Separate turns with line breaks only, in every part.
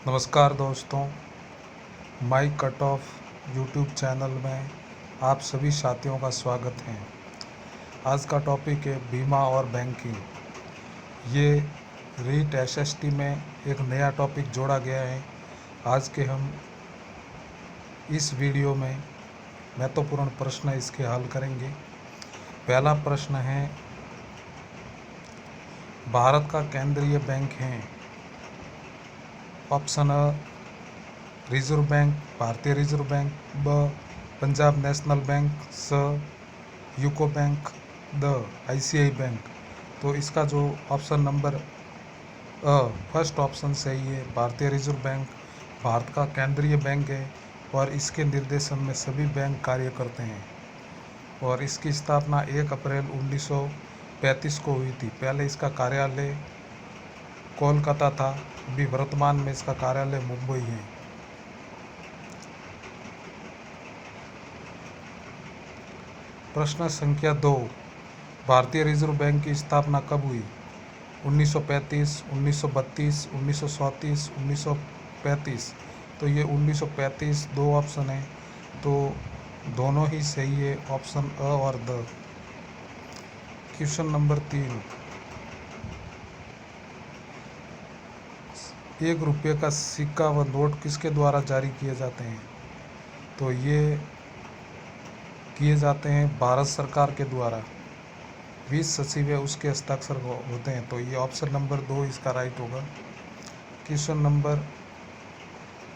नमस्कार दोस्तों, माई cut off YouTube channel में आप सभी साथियों का स्वागत है। आज का टॉपिक है बीमा और बैंकिंग। ये रीट एसएसटी में एक नया टॉपिक जोड़ा गया है। आज के हम इस वीडियो में महत्वपूर्ण प्रश्न इसके हल करेंगे। पहला प्रश्न है, भारत का केंद्रीय बैंक है। ऑप्शन अ रिजर्व बैंक, भारतीय रिजर्व बैंक, ब पंजाब नेशनल बैंक, स UCO bank, the ICI bank. तो इसका जो ऑप्शन नंबर फर्स्ट ऑप्शन सही है। भारतीय रिजर्व बैंक भारत का केंद्रीय बैंक है और इसके निर्देशन में सभी बैंक कार्य करते हैं और इसकी स्थापना 1 अप्रैल 1935 को हुई थी। पहले इसका कार्यालय कोलकाता था, अभी वर्तमान में इसका कार्यालय मुंबई है। प्रश्न संख्या 2, भारतीय रिजर्व बैंक की स्थापना कब हुई? 1935, 1932, 1934, 1935। तो ये 1935 दो ऑप्शन है, तो दोनों ही सही है, ऑप्शन अ और द। क्वेश्चन नंबर 3, 1 रुपये का सिक्का व नोट किसके द्वारा जारी किए जाते हैं? तो ये किए जाते हैं भारत सरकार के द्वारा। 20 सचिव है, उसके हस्ताक्षर होते हैं। तो ये ऑप्शन नंबर 2 इसका राइट होगा। क्वेश्चन नंबर,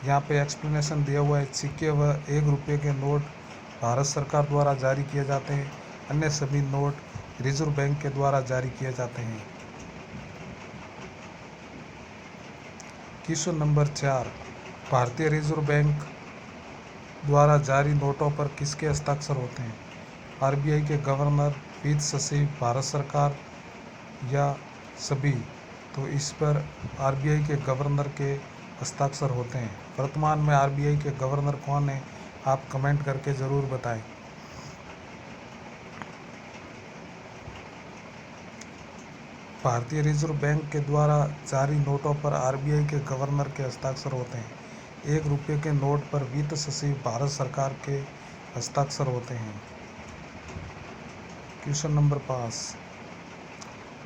यहाँ पे एक्सप्लेनेशन दिया हुआ है, सिक्के व 1 रुपये के नोट भारत सरकार द्वारा जारी किए जाते हैं, अन्य सभी नोट रिजर्व बैंक के द्वारा जारी किए जाते हैं। क्वेश्चन नंबर 4, भारतीय रिजर्व बैंक द्वारा जारी नोटों पर किसके हस्ताक्षर होते हैं? आरबीआई के गवर्नर, वित्त सचिव, भारत सरकार या सभी? तो इस पर आरबीआई के गवर्नर के हस्ताक्षर होते हैं। वर्तमान में आरबीआई के गवर्नर कौन है, आप कमेंट करके ज़रूर बताएं। भारतीय रिजर्व बैंक के द्वारा जारी नोटों पर आरबीआई के गवर्नर के हस्ताक्षर होते हैं। 1 रुपये के नोट पर वित्त सचिव, भारत सरकार के हस्ताक्षर होते हैं। क्वेश्चन नंबर 5,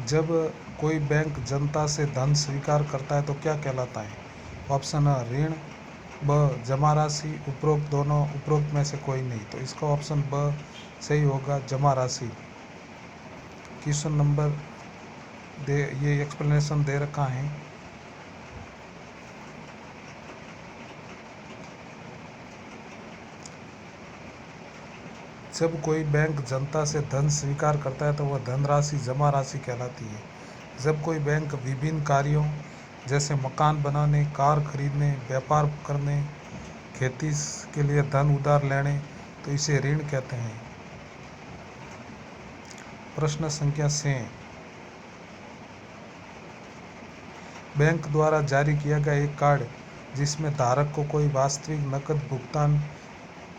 जब कोई बैंक जनता से धन स्वीकार करता है तो क्या कहलाता है? ऑप्शन अ ऋण, ब जमा राशि, उपरोक्त में से कोई नहीं। तो इसका ऑप्शन ब सही होगा, जमा राशि। क्वेश्चन नंबर ये एक्सप्लेनेशन दे रखा है। जब कोई बैंक जनता से धन स्वीकार करता है तो वह धनराशि जमा राशि कहलाती है। जब कोई बैंक विभिन्न कार्यों जैसे मकान बनाने, कार खरीदने, व्यापार करने, खेती के लिए धन उधार लेने, तो इसे ऋण कहते हैं। प्रश्न संख्या 6, बैंक द्वारा जारी किया गया एक कार्ड जिसमें धारक को कोई वास्तविक नकद भुगतान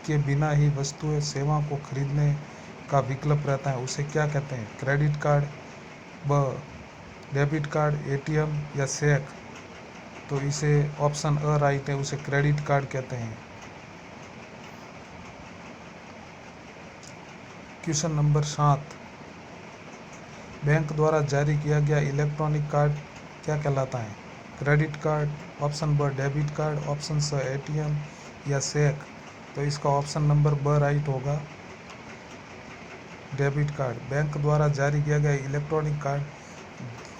के बिना ही वस्तुएं सेवाओं को खरीदने का विकल्प रहता है, उसे क्या कहते हैं? क्रेडिट कार्ड, ब डेबिट कार्ड, एटीएम या चेक? तो इसे ऑप्शन अ राइट है, उसे क्रेडिट कार्ड कहते हैं। क्वेश्चन नंबर 7, बैंक द्वारा जारी किया गया इलेक्ट्रॉनिक कार्ड क्या कहलाता है? क्रेडिट कार्ड, ऑप्शन ब डेबिट कार्ड, ऑप्शन स एटीएम या चेक? तो इसका ऑप्शन नंबर ब राइट होगा, डेबिट कार्ड। बैंक द्वारा जारी किया गया इलेक्ट्रॉनिक कार्ड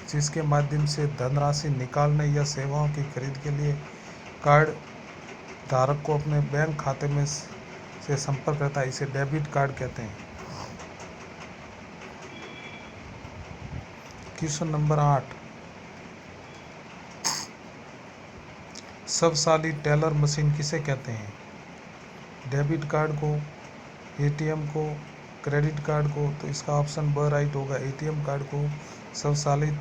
जिसके माध्यम से धनराशि निकालने या सेवाओं की खरीद के लिए कार्ड धारक को अपने बैंक खाते में से संपर्क करता है, इसे डेबिट कार्ड कहते हैं। क्वेश्चन नंबर 8, शक्तिशाली टेलर मशीन किसे कहते हैं? डेबिट कार्ड को, एटीएम को, क्रेडिट कार्ड को? तो इसका ऑप्शन ब राइट होगा, एटीएम कार्ड को शक्तिशाली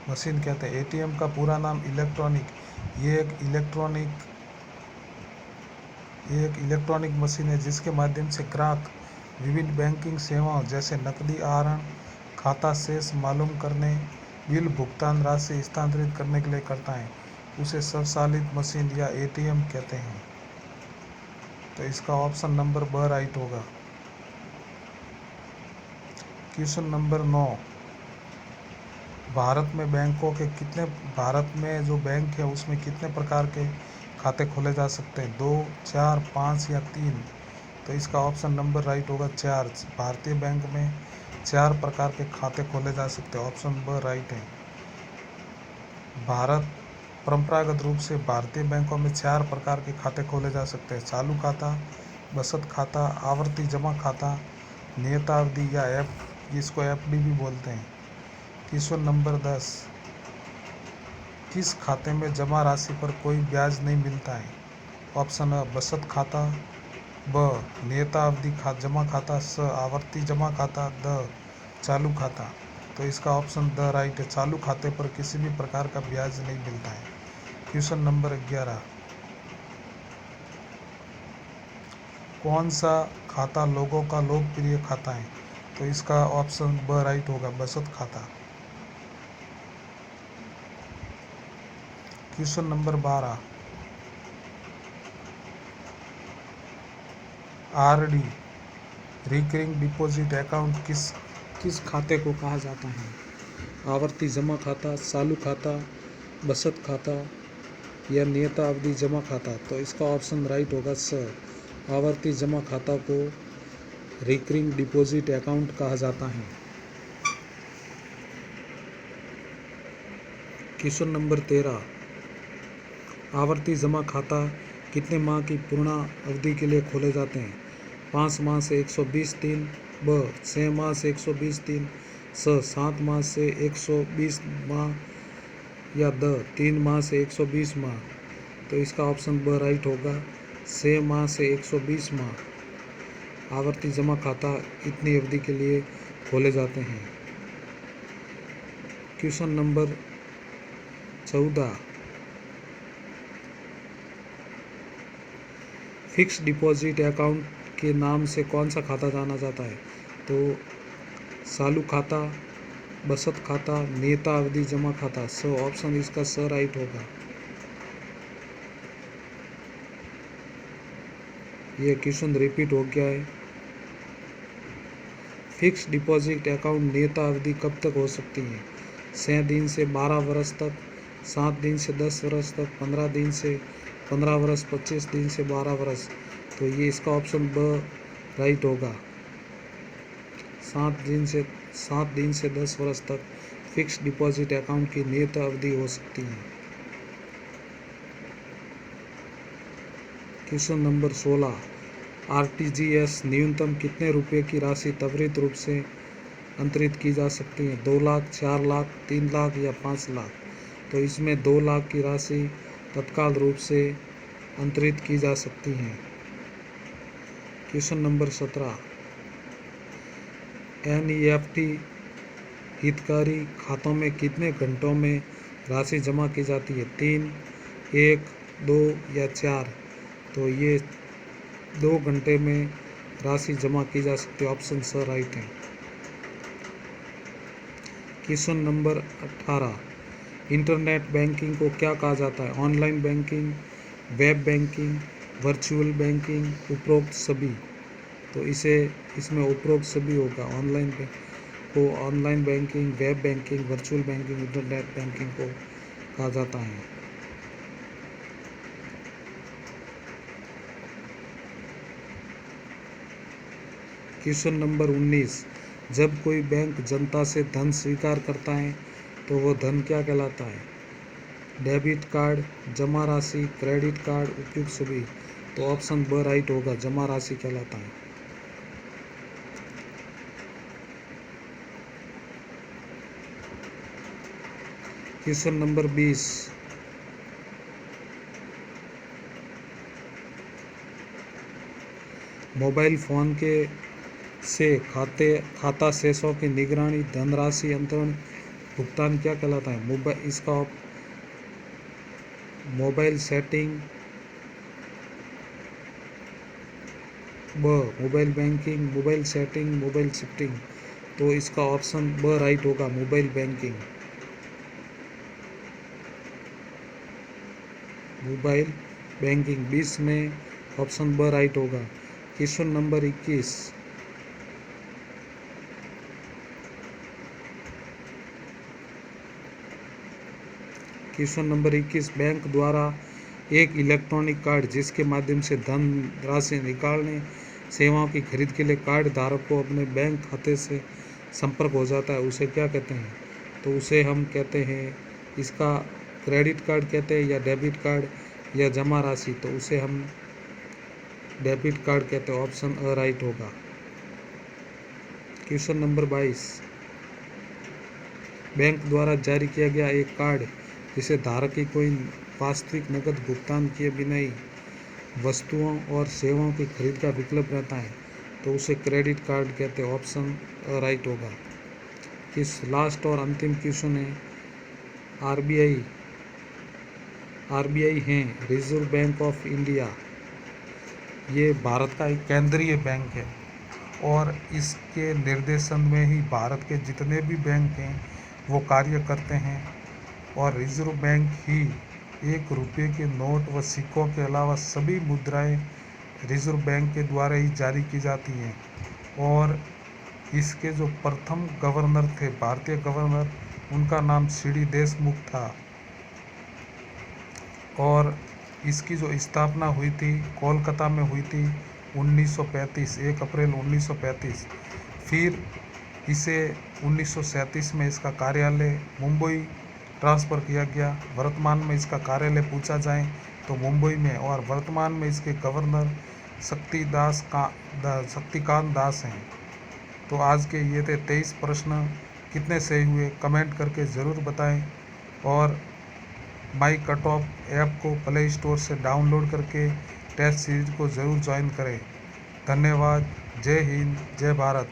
मशीन कहते हैं। एटीएम का पूरा नाम इलेक्ट्रॉनिक, ये एक इलेक्ट्रॉनिक मशीन है जिसके माध्यम से ग्राहक विभिन्न बैंकिंग सेवाओं जैसे नकदी आहरण, खाता शेष मालूम करने, बिल भुगतान राशि स्थानांतरित करने के लिए करता है उसे स्वचालित मशीन या एटीएम कहते हैं। तो इसका ऑप्शन नंबर ब राइट होगा। क्वेश्चन नंबर 9, भारत में जो बैंक है उसमें कितने प्रकार के खाते खोले जा सकते हैं? 2, 4, 5 या 3? तो इसका ऑप्शन नंबर राइट होगा 4। भारतीय बैंक में 4 प्रकार के खाते खोले जा सकते हैं। ऑप्शन ब राइट है। परंपरागत रूप से भारतीय बैंकों में 4 प्रकार के खाते खोले जा सकते हैं: चालू खाता, बचत खाता, आवर्ती जमा खाता, नियतावधि या इसको एफडी भी बोलते हैं। क्वेश्चन नंबर 10, किस खाते में जमा राशि पर कोई ब्याज नहीं मिलता है? ऑप्शन अ बचत खाता, ब नियतावधि जमा खाता, स आवर्ती जमा खाता, द चालू खाता। तो इसका ऑप्शन द राइट है। चालू खाते पर किसी भी प्रकार का ब्याज नहीं मिलता है। क्वेश्चन नंबर 11, कौन सा खाता लोगों का लोकप्रिय खाता है? तो इसका ऑप्शन ब राइट होगा, बचत खाता। Question number 12, RD recurring deposit account किस खाते को कहा जाता है? आवर्ती जमा खाता, चालू खाता, बचत खाता या नियत अवधि जमा खाता। तो इसका ऑप्शन राइट होगा स आवर्ती जमा खाता को रिकरिंग डिपॉजिट अकाउंट कहा जाता है। क्वेश्चन नंबर 13, आवर्ती जमा खाता कितने माह की पूर्ण अवधि के लिए खोले जाते हैं? 5 माह से 120 दिन, ब 6 माह से 120 दिन, स 7 माह से 120 माह या द 3 माह से 120 माह। तो इसका ऑप्शन ब राइट होगा, 6 माह से 120 माह आवर्ती जमा खाता इतनी अवधि के लिए खोले जाते हैं। Question number 14, fix deposit account के नाम से कौन सा खाता जाना जाता है? तो चालू खाता, बचत खाता, नियत अवधि जमा खाता। सो ऑप्शन इसका स राइट होगा। यह क्वेश्चन रिपीट हो गया है। फिक्स डिपॉजिट अकाउंट नियत अवधि कब तक हो सकती है? 6 दिन से 12 वर्ष तक, 7 दिन से 10 वर्ष तक, 15 दिन से 15 वर्ष, 25 दिन से 12 वर्ष। तो ये इसका ऑप्शन ब राइट होगा। 7 दिन से 10 वर्ष तक फिक्स डिपॉजिट अकाउंट की नियत अवधि हो सकती है। क्वेश्चन नंबर 16, आरटीजीएस न्यूनतम कितने रुपए की राशि त्वरित रूप से अंतरित की जा सकती है? 2 लाख, 4 लाख, 3 लाख या 5 लाख। तो इसमें 2 लाख की राशि तत्काल रूप से अंतरित की जा सकती है। क्वेश्चन नंबर 17, एनईएफटी हितग्राही खातों में कितने घंटों में राशि जमा की जाती है? 3, 1, 2 या 4। तो ये 2 घंटे में राशि जमा की जा सकती है। ऑप्शन स राइट है। क्वेश्चन नंबर 18, इंटरनेट बैंकिंग को क्या कहा जाता है? Online banking, web banking, virtual banking, उपरोक्त सभी। तो इसमें उपरोक्त सभी होगा। Online banking, web banking, virtual banking, internet banking को कहा जाता है। क्वेश्चन नंबर 19, जब कोई बैंक जनता से धन स्वीकार करता है तो वो धन क्या कहलाता है? डेबिट कार्ड, जमा राशि, क्रेडिट कार्ड, उपयुक्त सभी। तो ऑप्शन ब राइट होगा, जमा राशि कहलाता है। क्वेश्चन नंबर 20, मोबाइल फोन से खाता शेषों की निगरानी, धनराशि अंतरण, भुगतान क्या कहलाता है? इसका मोबाइल सेटिंग, ब mobile banking, mobile setting, mobile shifting. तो इसका ऑप्शन ब राइट होगा, मोबाइल बैंकिंग। Mobile banking. 20 में ऑप्शन ब राइट होगा। Question number 21। Question number 21, bank द्वारा एक इलेक्ट्रॉनिक कार्ड जिसके माध्यम से धन राशि निकालने सेवाओं की खरीद के लिए कार्ड धारक को अपने बैंक खाते से संपर्क हो जाता है, उसे क्या कहते हैं? तो उसे हम कहते हैं, इसका क्रेडिट कार्ड कहते हैं या डेबिट कार्ड या जमा राशि, तो उसे हम डेबिट कार्ड कहते हैं। ऑप्शन अ राइट होगा। क्वेश्चन नंबर 22, बैंक द्वारा जारी किया गया एक कार्ड जिसे धारक की कोई वास्तविक नकद भुगतान किए बिना ही वस्तुओं और सेवाओं की खरीद का विकल्प रहता है, तो उसे क्रेडिट कार्ड कहते हैं। ऑप्शन राइट होगा। इस लास्ट और अंतिम क्वेश्चन है, आरबीआई है रिजर्व बैंक ऑफ इंडिया। ये भारत का एक केंद्रीय बैंक है और इसके निर्देशन में ही भारत के जितने भी बैंक हैं वो कार्य करते हैं। और रिजर्व बैंक ही 1 रुपये के नोट व सिक्कों के अलावा सभी मुद्राएं रिजर्व बैंक के द्वारा ही जारी की जाती हैं। और इसके जो प्रथम गवर्नर थे, भारतीय गवर्नर, उनका नाम सीडी देशमुख था। और इसकी जो स्थापना हुई थी कोलकाता में हुई थी 1935, 1 अप्रैल 1935। फिर इसे 1937 में इसका कार्यालय मुंबई ट्रांसफ़र किया गया। वर्तमान में इसका कार्यालय पूछा जाए तो मुंबई में, और वर्तमान में इसके गवर्नर शक्तिकांत दास हैं। तो आज के ये थे 23 प्रश्न। कितने सही हुए कमेंट करके ज़रूर बताएं। और माई कट ऑफ ऐप को प्ले स्टोर से डाउनलोड करके टेस्ट सीरीज को ज़रूर ज्वाइन करें। धन्यवाद। जय हिंद, जय भारत।